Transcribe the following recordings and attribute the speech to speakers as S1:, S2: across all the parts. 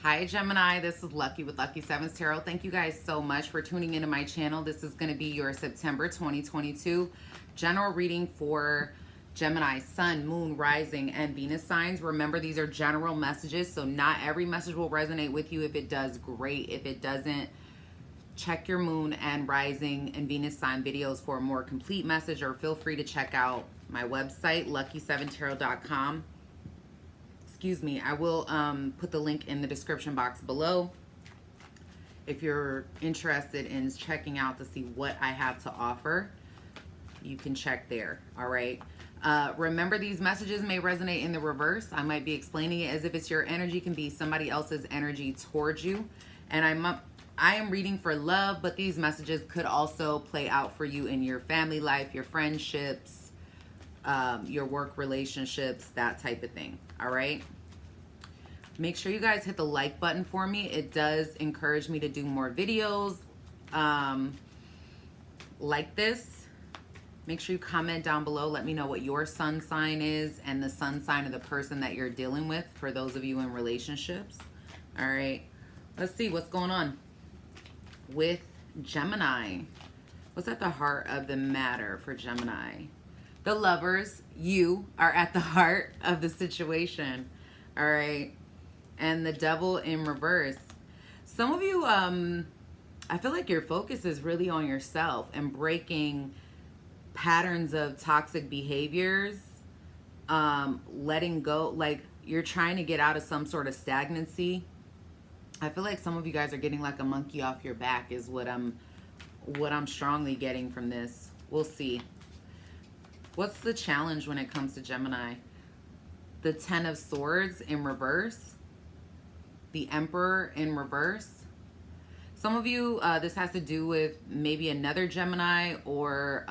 S1: Hi Gemini, this is Lucky with Lucky Sevens Tarot. Thank you guys so much for tuning into my channel. This is going to be your September 2022 general reading for Gemini, Sun, Moon, Rising, and Venus signs. Remember, these are general messages, so not every message will resonate with you. If it does, great. If it doesn't, check your Moon and Rising and Venus sign videos for a more complete message, or feel free to check out my website, lucky7tarot.com. Excuse me, I will put the link in the description box below if you're interested in checking out to see what I have to offer. You can check there. All right, remember, these messages may resonate in the reverse. I might be explaining it as if it's your energy, can be somebody else's energy towards you. And I am reading for love, but these messages could also play out for you in your family life, your friendships, your work relationships, that type of thing. All right, make sure you guys hit the like button for me. It does encourage me to do more videos like this. Make sure you comment down below. Let me know what your sun sign is and the sun sign of the person that you're dealing with, for those of you in relationships. All right, let's see what's going on with Gemini. What's at the heart of the matter for Gemini? The Lovers, you are at the heart of the situation. All right. And the Devil in reverse. Some of you, I feel like your focus is really on yourself and breaking patterns of toxic behaviors, letting go, like you're trying to get out of some sort of stagnancy. I feel like some of you guys are getting like a monkey off your back is what I'm strongly getting from this. We'll see. What's the challenge when it comes to Gemini? The Ten of Swords in reverse. The Emperor in reverse. Some of you, this has to do with maybe another Gemini or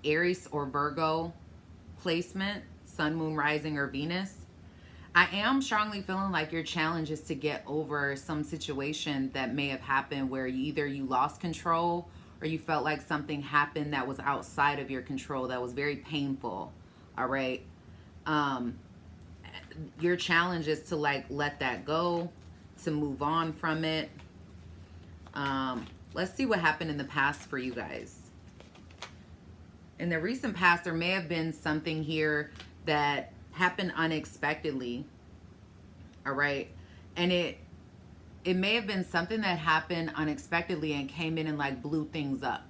S1: Aries or Virgo placement, Sun, Moon, Rising, or Venus. I am strongly feeling like your challenge is to get over some situation that may have happened where either you lost control or you felt like something happened that was outside of your control that was very painful. All right. Your challenge is to like let that go, to move on from it. Let's see what happened in the past for you guys. In the recent past, there may have been something here that happened unexpectedly. All right. And it may have been something that happened unexpectedly and came in and like blew things up,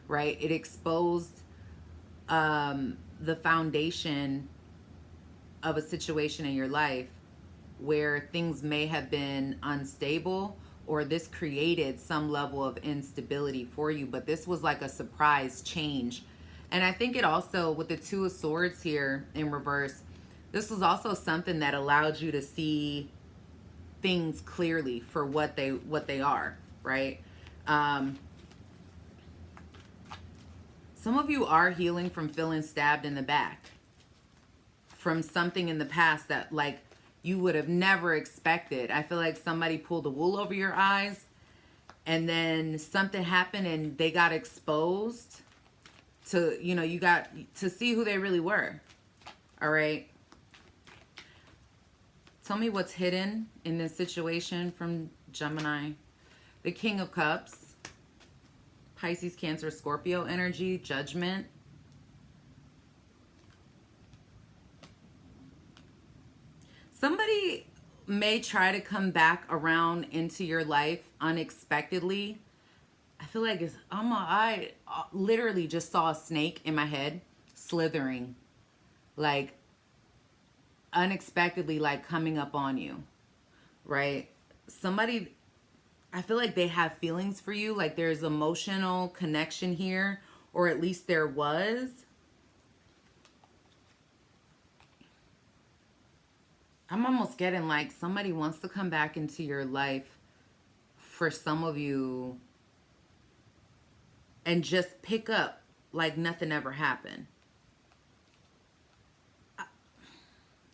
S1: right? It exposed the foundation of a situation in your life where things may have been unstable, or this created some level of instability for you, but this was like a surprise change. And I think it also, with the Two of Swords here in reverse, this was also something that allowed you to see things clearly for what they are, right? Some of you are healing from feeling stabbed in the back, from something in the past that like you would have never expected. I feel like somebody pulled the wool over your eyes and then something happened and they got exposed to, you know, you got to see who they really were. All right. Tell me what's hidden in this situation from Gemini. The King of Cups, Pisces, Cancer, Scorpio energy, Judgment. Somebody may try to come back around into your life unexpectedly. I feel like I literally just saw a snake in my head slithering, like unexpectedly, like coming up on you, right? Somebody, I feel like they have feelings for you, like there's emotional connection here, or at least there was. I'm almost getting like somebody wants to come back into your life for some of you and just pick up like nothing ever happened.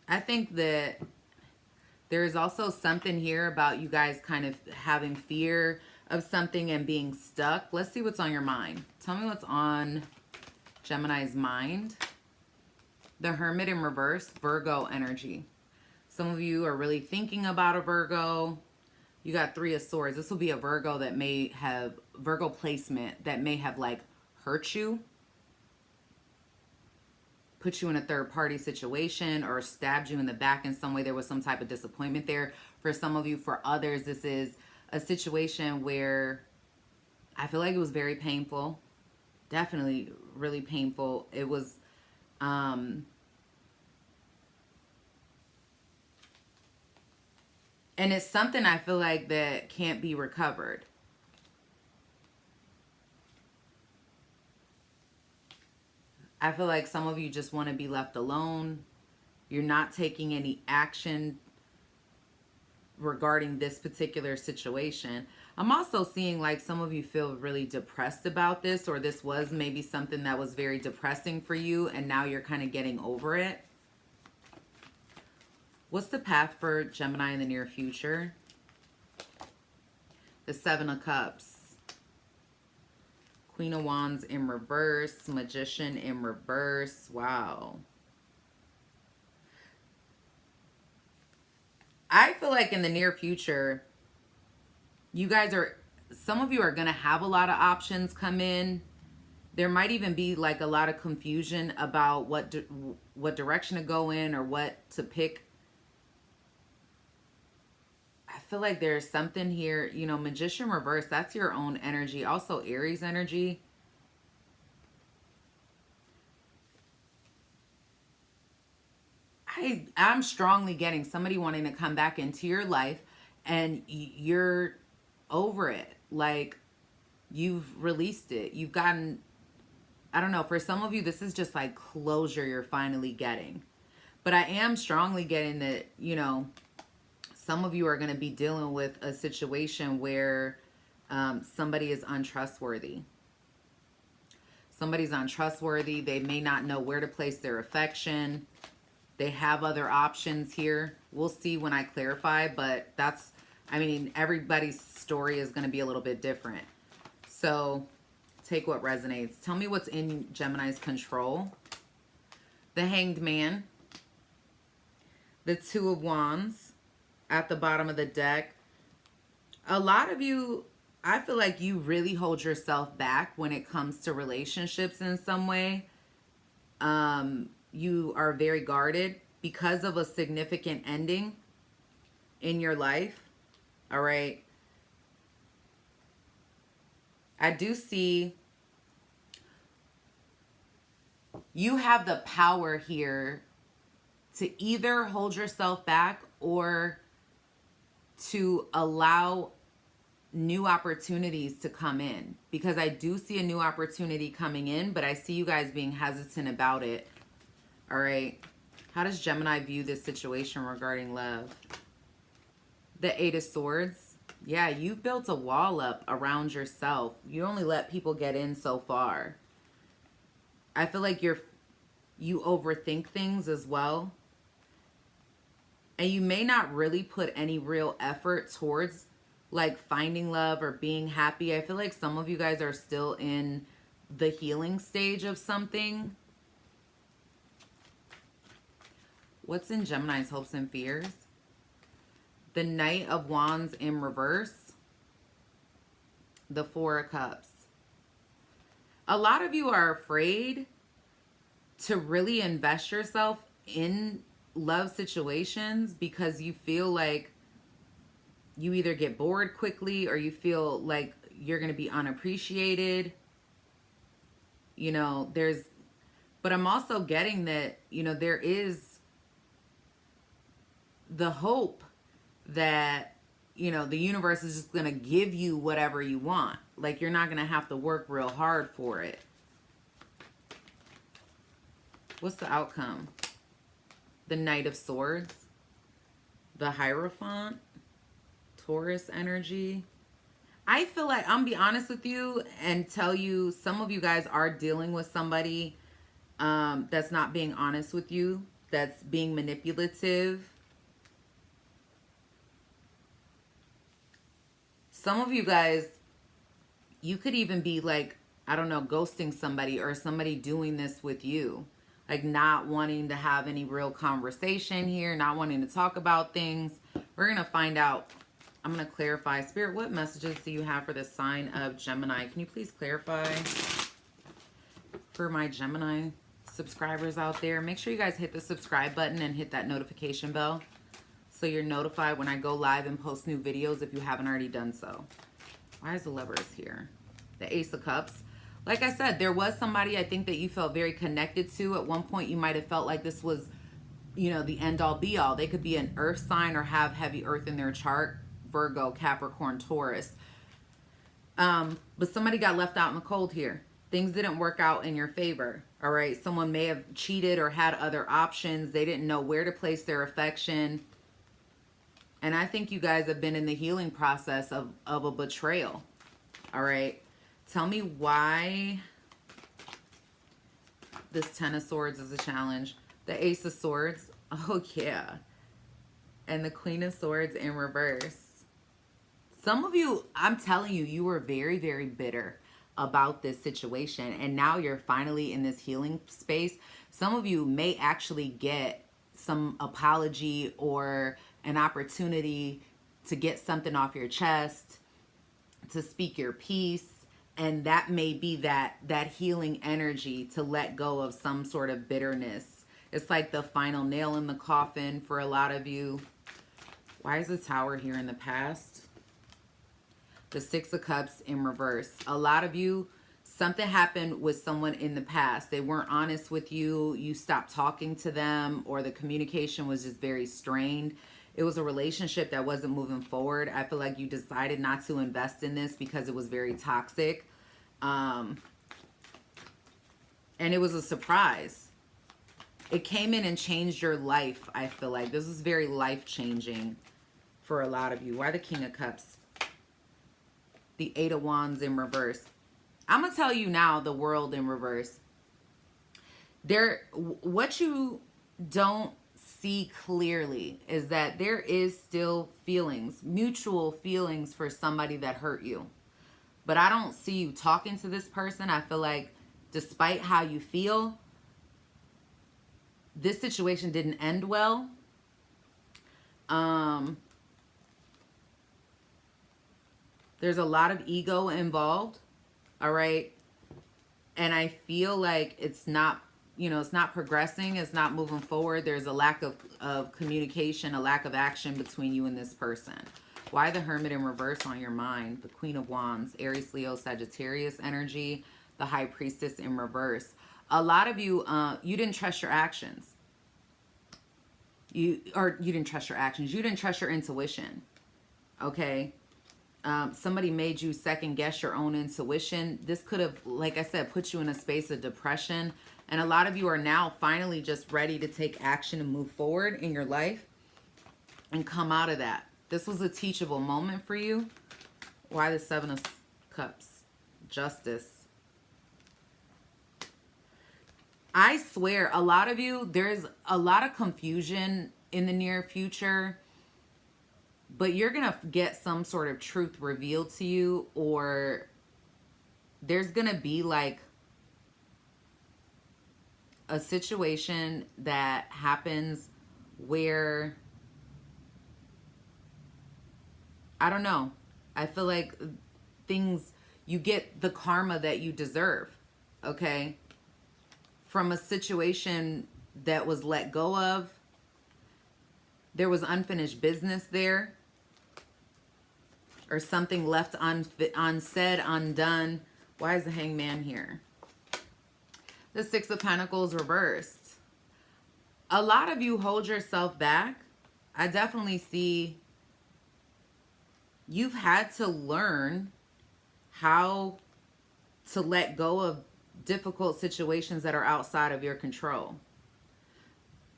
S1: I think that there's also something here about you guys kind of having fear of something and being stuck. Let's see what's on your mind. Tell me what's on Gemini's mind. The Hermit in reverse, Virgo energy. Some of you are really thinking about a Virgo. You got Three of Swords. This will be a Virgo that may have, Virgo placement that may have like hurt you, put you in a third party situation, or stabbed you in the back in some way. There was some type of disappointment there for some of you. For others, this is a situation where I feel like it was very painful. Definitely really painful. It was, and it's something I feel like that can't be recovered. I feel like some of you just want to be left alone. You're not taking any action regarding this particular situation. I'm also seeing like some of you feel really depressed about this, or this was maybe something that was very depressing for you and now you're kind of getting over it. What's the path for Gemini in the near future? The Seven of Cups. Queen of Wands in reverse. Magician in reverse. Wow. I feel like in the near future, you guys are, some of you are going to have a lot of options come in. There might even be like a lot of confusion about what direction to go in or what to pick. I feel like there's something here, you know, Magician reverse, that's your own energy. Also Aries energy. I'm strongly getting somebody wanting to come back into your life and you're over it. Like you've released it. You've gotten, I don't know, for some of you, this is just like closure you're finally getting. But I am strongly getting that, you know, some of you are going to be dealing with a situation where somebody is untrustworthy. Somebody's untrustworthy. They may not know where to place their affection. They have other options here. We'll see when I clarify, but that's, I mean, everybody's story is going to be a little bit different. So take what resonates. Tell me what's in Gemini's control. The Hanged Man. The Two of Wands at the bottom of the deck. A lot of you, I feel like you really hold yourself back when it comes to relationships in some way. You are very guarded because of a significant ending in your life. All right. I do see you have the power here to either hold yourself back or to allow new opportunities to come in, because I do see a new opportunity coming in, but I see you guys being hesitant about it. All right. How does Gemini view this situation regarding love? The Eight of Swords. Yeah, you built a wall up around yourself. You only let people get in so far. I feel like you overthink things as well. And you may not really put any real effort towards like finding love or being happy. I feel like some of you guys are still in the healing stage of something. What's in Gemini's hopes and fears? The Knight of Wands in reverse. The Four of Cups. A lot of you are afraid to really invest yourself in love situations because you feel like you either get bored quickly or you feel like you're going to be unappreciated. You know, but I'm also getting that, you know, there is the hope that, you know, the universe is just going to give you whatever you want. Like you're not going to have to work real hard for it. What's the outcome? The Knight of Swords. The Hierophant. Taurus energy. I feel like, I'm be honest with you and tell you, some of you guys are dealing with somebody that's not being honest with you, that's being manipulative. Some of you guys, you could even be like, I don't know, ghosting somebody or somebody doing this with you. like not wanting to have any real conversation here, not wanting to talk about things. We're going to find out. I'm going to clarify. Spirit, what messages do you have for the sign of Gemini? Can you please clarify for my Gemini subscribers out there? Make sure you guys hit the subscribe button and hit that notification bell so you're notified when I go live and post new videos if you haven't already done so. Why is the Lovers here? The Ace of Cups. Like I said, there was somebody I think that you felt very connected to. At one point, you might have felt like this was, you know, the end-all be-all. They could be an earth sign or have heavy earth in their chart. Virgo, Capricorn, Taurus. But somebody got left out in the cold here. Things didn't work out in your favor. All right. Someone may have cheated or had other options. They didn't know where to place their affection. And I think you guys have been in the healing process of a betrayal. All right. Tell me why this Ten of Swords is a challenge. The Ace of Swords. Oh, yeah. And the Queen of Swords in reverse. Some of you, I'm telling you, you were very, very bitter about this situation. And now you're finally in this healing space. Some of you may actually get some apology or an opportunity to get something off your chest, to speak your piece. And that may be that healing energy to let go of some sort of bitterness. It's like the final nail in the coffin for a lot of you. Why is the Tower here in the past? The Six of Cups in reverse. A lot of you, something happened with someone in the past. They weren't honest with you. You stopped talking to them, or the communication was just very strained. It was a relationship that wasn't moving forward. I feel like you decided not to invest in this because it was very toxic. And it was a surprise. It came in and changed your life, I feel like. This is very life-changing for a lot of you. Why the King of Cups? The Eight of Wands in reverse. I'm going to tell you now, the World in reverse. What you don't see clearly is that there is still feelings, mutual feelings for somebody that hurt you. But I don't see you talking to this person. I feel like despite how you feel, this situation didn't end well. There's a lot of ego involved. All right. And I feel like it's not, you know, it's not progressing. It's not moving forward. There's a lack of communication, a lack of action between you and this person. Why the Hermit in reverse on your mind? The Queen of Wands, Aries, Leo, Sagittarius energy, the High Priestess in reverse. A lot of you, you didn't trust your actions. You didn't trust your actions. You didn't trust your intuition. Okay. Somebody made you second guess your own intuition. This could have, like I said, put you in a space of depression. And a lot of you are now finally just ready to take action and move forward in your life and come out of that. This was a teachable moment for you. Why the Seven of Cups? Justice. I swear, a lot of you, there's a lot of confusion in the near future, but you're going to get some sort of truth revealed to you, or there's going to be like a situation that happens where, I don't know, I feel like things, you get the karma that you deserve, okay? From a situation that was let go of. There was unfinished business there, or something left unsaid, undone. Why is the Hangman here? The Six of Pentacles reversed. A lot of you hold yourself back. I definitely see you've had to learn how to let go of difficult situations that are outside of your control.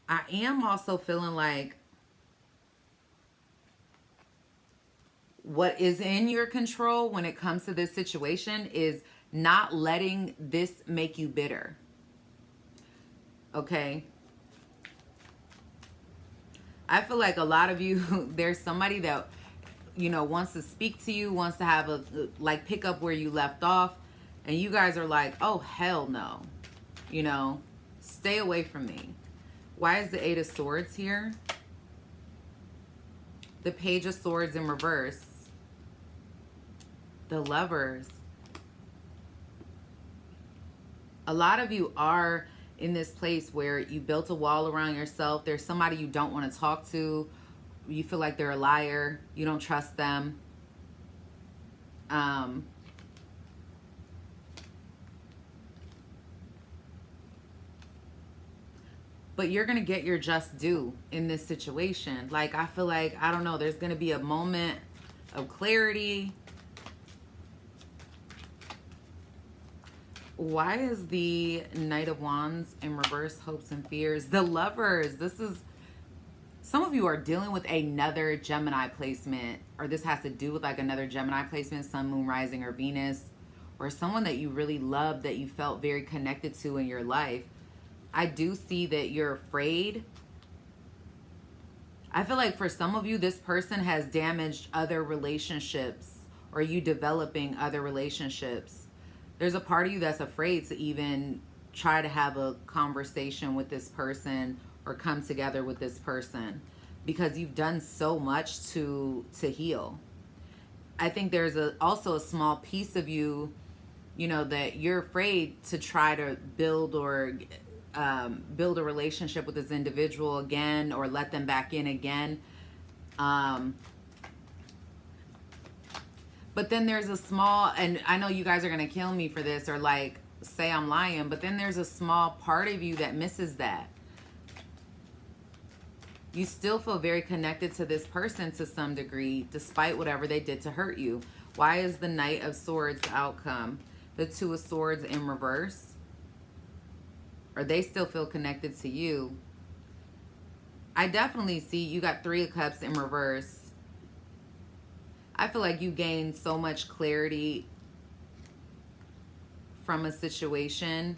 S1: I am also feeling like what is in your control when it comes to this situation is not letting this make you bitter. Okay? I feel like a lot of you, there's somebody that, you know, wants to speak to you, wants to have like pick up where you left off. And you guys are like, oh, hell no. You know, Stay away from me. Why is the Eight of Swords here? The Page of Swords in reverse. The Lovers. A lot of you are in this place where you built a wall around yourself. There's somebody you don't want to talk to. You feel like they're a liar. You don't trust them. But you're going to get your just due in this situation. Like, I feel like, I don't know, there's going to be a moment of clarity. Why is the Knight of Wands in reverse? Hopes and fears. The Lovers. This is, some of you are dealing with another Gemini placement, or this has to do with like another Gemini placement, Sun, Moon, Rising, or Venus, or someone that you really loved, that you felt very connected to in your life. I do see that you're afraid. I feel like for some of you, this person has damaged other relationships, or you developing other relationships. There's a part of you that's afraid to even try to have a conversation with this person or come together with this person, because you've done so much to heal. I think there's also a small piece of you, you know, that you're afraid to try to build a relationship with this individual again, or let them back in again. But then there's a small, and I know you guys are going to kill me for this, or like say I'm lying, but then there's a small part of you that misses that. You still feel very connected to this person to some degree, despite whatever they did to hurt you. Why is the Knight of Swords the outcome? The Two of Swords in reverse? Or they still feel connected to you. I definitely see you got Three of Cups in reverse. I feel like you gained so much clarity from a situation.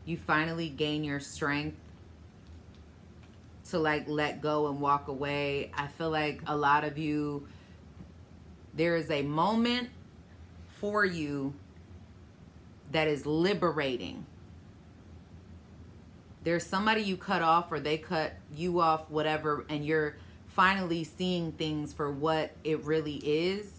S1: You finally gain your strength to like let go and walk away. I feel like a lot of you, there is a moment for you that is liberating. There's somebody you cut off, or they cut you off, whatever, and you're finally seeing things for what it really is.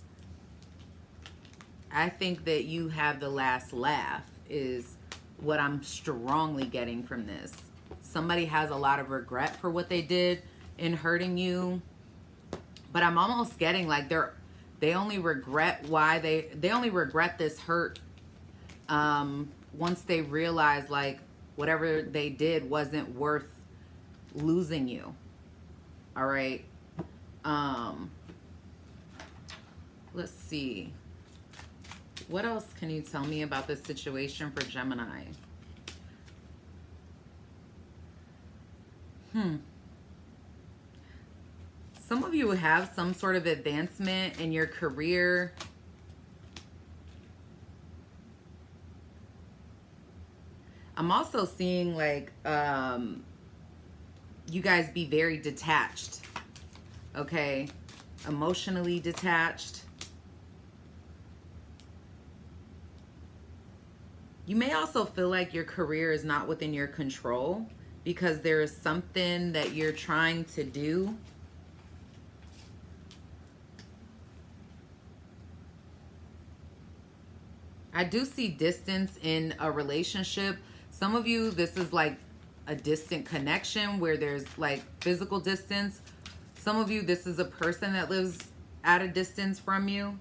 S1: I think that you have the last laugh is what I'm strongly getting from this. Somebody has a lot of regret for what they did in hurting you, but I'm almost getting like they only regret why they only regret this hurt once they realize like whatever they did wasn't worth losing you. All right. Let's see. What else can you tell me about this situation for Gemini? Some of you have some sort of advancement in your career. I'm also seeing like you guys be very detached, okay? Emotionally detached. You may also feel like your career is not within your control because there is something that you're trying to do. I do see distance in a relationship. Some of you, this is like a distant connection where there's like physical distance. Some of you, this is a person that lives at a distance from you.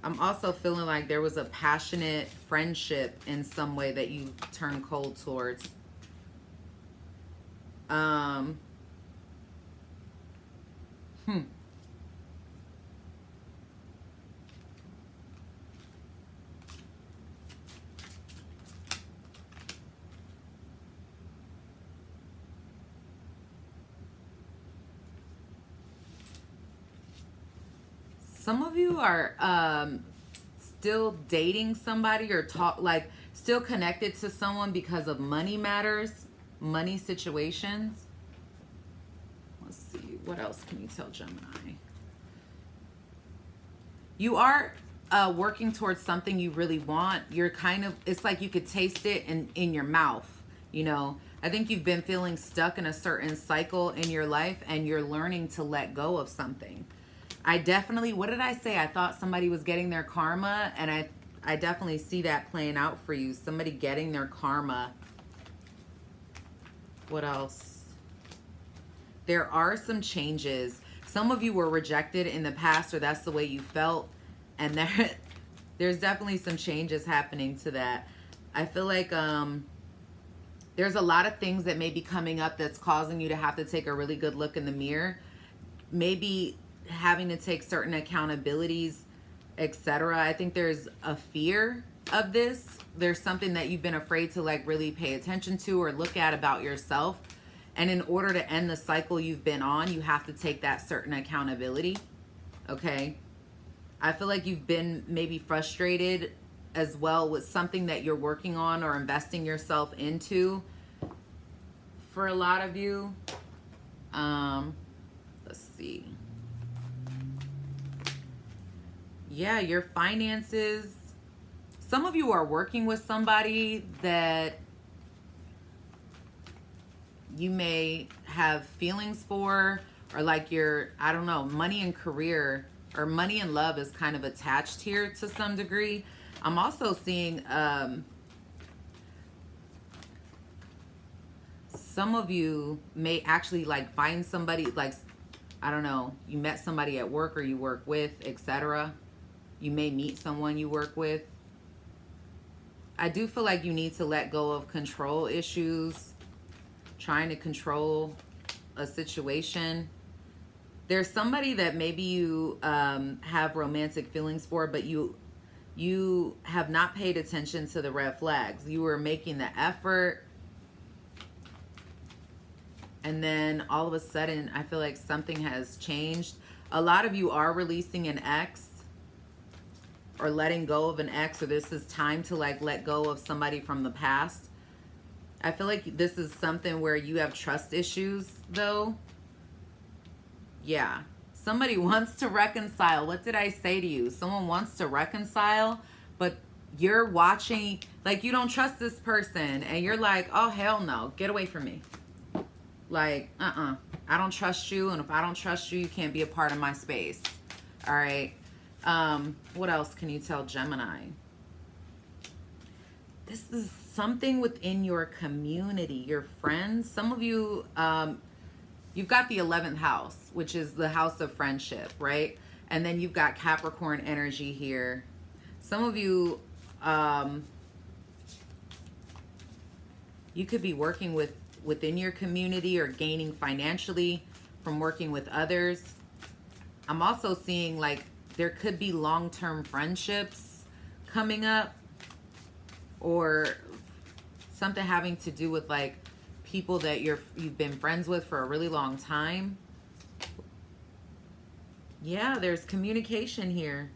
S1: I'm also feeling like there was a passionate friendship in some way that you turned cold towards. Some of you are still dating somebody or still connected to someone because of money matters, money situations. Let's see, what else can you tell Gemini? You are working towards something you really want. You're kind of, it's like you could taste it in your mouth, you know. I think you've been feeling stuck in a certain cycle in your life, and you're learning to let go of something. I definitely, what did I say? I thought somebody was getting their karma, and I definitely see that playing out for you. Somebody getting their karma. What else? There are some changes. Some of you were rejected in the past, or that's the way you felt. And there's definitely some changes happening to that. I feel like there's a lot of things that may be coming up that's causing you to have to take a really good look in the mirror. Maybe having to take certain accountabilities, etc. I think there's a fear of this. There's something that you've been afraid to like really pay attention to or look at about yourself. And in order to end the cycle you've been on, you have to take that certain accountability. Okay? I feel like you've been maybe frustrated as well with something that you're working on or investing yourself into. For a lot of you, let's see. Yeah, your finances. Some of you are working with somebody that you may have feelings for, or like your, I don't know, money and career or money and love is kind of attached here to some degree. I'm also seeing some of you may actually like find somebody, like, I don't know, you met somebody at work or you work with, etc. You may meet someone you work with. I do feel like you need to let go of control issues, trying to control a situation. There's somebody that maybe you have romantic feelings for, but you have not paid attention to the red flags. You were making the effort, and then all of a sudden, I feel like something has changed. A lot of you are releasing an ex or letting go of an ex, or this is time to like let go of somebody from the past. I feel like this is something where you have trust issues though. Yeah. Somebody wants to reconcile. What did I say to you? Someone wants to reconcile, but you're watching, like you don't trust this person, and you're like, oh, hell no, get away from me. Like, I don't trust you, and if I don't trust you, you can't be a part of my space. All right. What else can you tell Gemini? This is something within your community, your friends. Some of you, you've got the 11th house, which is the house of friendship, right? And then you've got Capricorn energy here. Some of you, you could be working within your community or gaining financially from working with others. I'm also seeing like there could be long-term friendships coming up, or something having to do with like people that you've been friends with for a really long time. Yeah, there's communication here.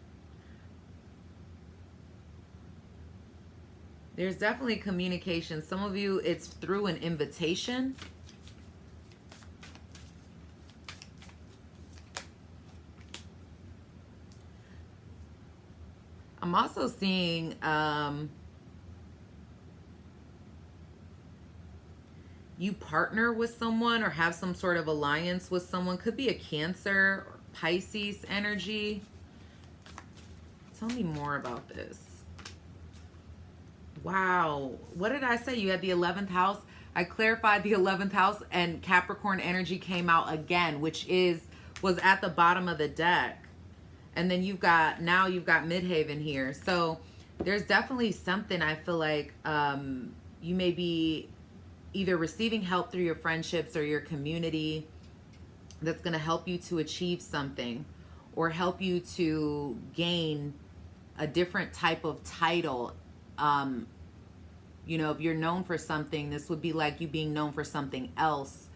S1: There's definitely communication. Some of you, it's through an invitation. I'm also seeing you partner with someone or have some sort of alliance with someone. Could be a Cancer or Pisces energy. Tell me more about this. Wow. What did I say? You had the 11th house. I clarified the 11th house, and Capricorn energy came out again, which was at the bottom of the deck. And then you've got Midhaven here. So there's definitely something, I feel like you may be either receiving help through your friendships or your community that's going to help you to achieve something or help you to gain a different type of title. You know, if you're known for something, this would be like you being known for something else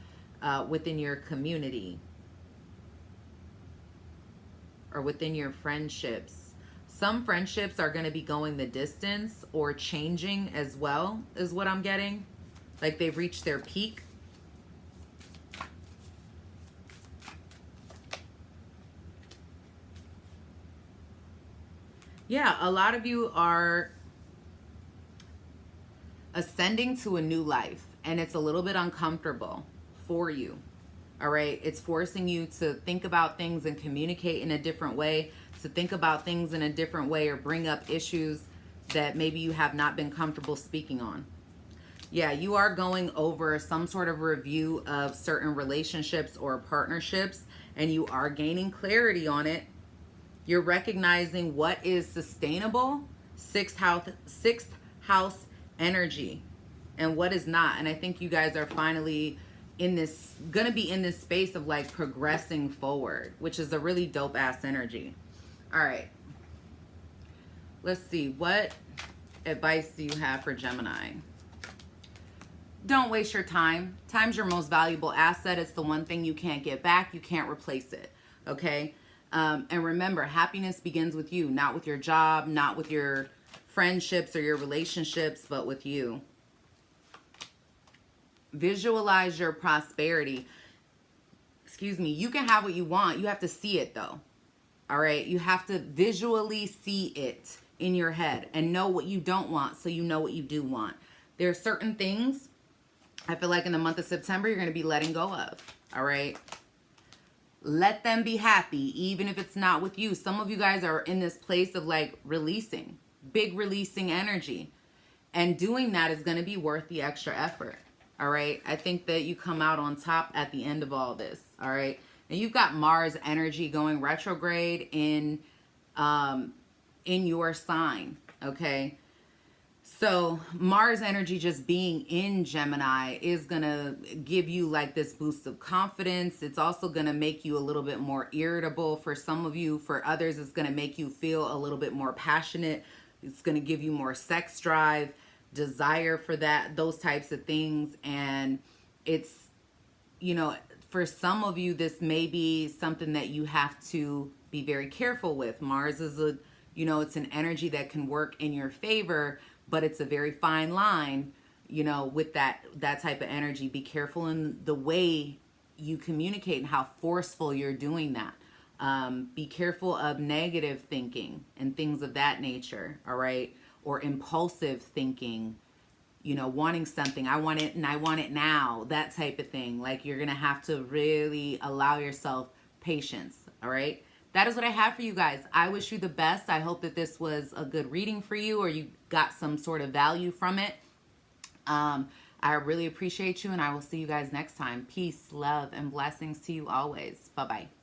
S1: within your community or within your friendships. Some friendships are going to be going the distance or changing as well, is what I'm getting. Like they've reached their peak. Yeah, a lot of you are ascending to a new life, and it's a little bit uncomfortable for you. All right, it's forcing you to think about things and communicate in a different way, to think about things in a different way, or bring up issues that maybe you have not been comfortable speaking on. Yeah, you are going over some sort of review of certain relationships or partnerships, and you are gaining clarity on it. You're recognizing what is sustainable, sixth house energy, and what is not. And I think you guys are finally gonna be in this space of like progressing forward, which is a really dope ass energy. All right, let's see, what advice do you have for Gemini? Don't waste your time. Time's your most valuable asset. It's the one thing you can't get back. You can't replace it. Okay? And remember, happiness begins with you, not with your job, not with your friendships or your relationships, but with you. Visualize your prosperity. Excuse me. You can have what you want. You have to see it, though. All right? You have to visually see it in your head and know what you don't want so you know what you do want. There are certain things I feel like in the month of September, you're going to be letting go of. All right. Let them be happy, even if it's not with you. Some of you guys are in this place of like releasing, big releasing energy. And doing that is going to be worth the extra effort. All right. I think that you come out on top at the end of all this. All right. And you've got Mars energy going retrograde in your sign. Okay. So Mars energy just being in Gemini is going to give you like this boost of confidence. It's also going to make you a little bit more irritable for some of you. For others, it's going to make you feel a little bit more passionate. It's going to give you more sex drive, desire for that, those types of things. And it's, you know, for some of you, this may be something that you have to be very careful with. Mars is a, you know, it's an energy that can work in your favor, but it's a very fine line, you know, with that type of energy. Be careful in the way you communicate and how forceful you're doing that. Be careful of negative thinking and things of that nature, all right? Or impulsive thinking, you know, wanting something, I want it and I want it now, that type of thing. Like you're going to have to really allow yourself patience, all right? That is what I have for you guys. I wish you the best. I hope that this was a good reading for you or you got some sort of value from it. I really appreciate you and I will see you guys next time. Peace, love, and blessings to you always. Bye-bye.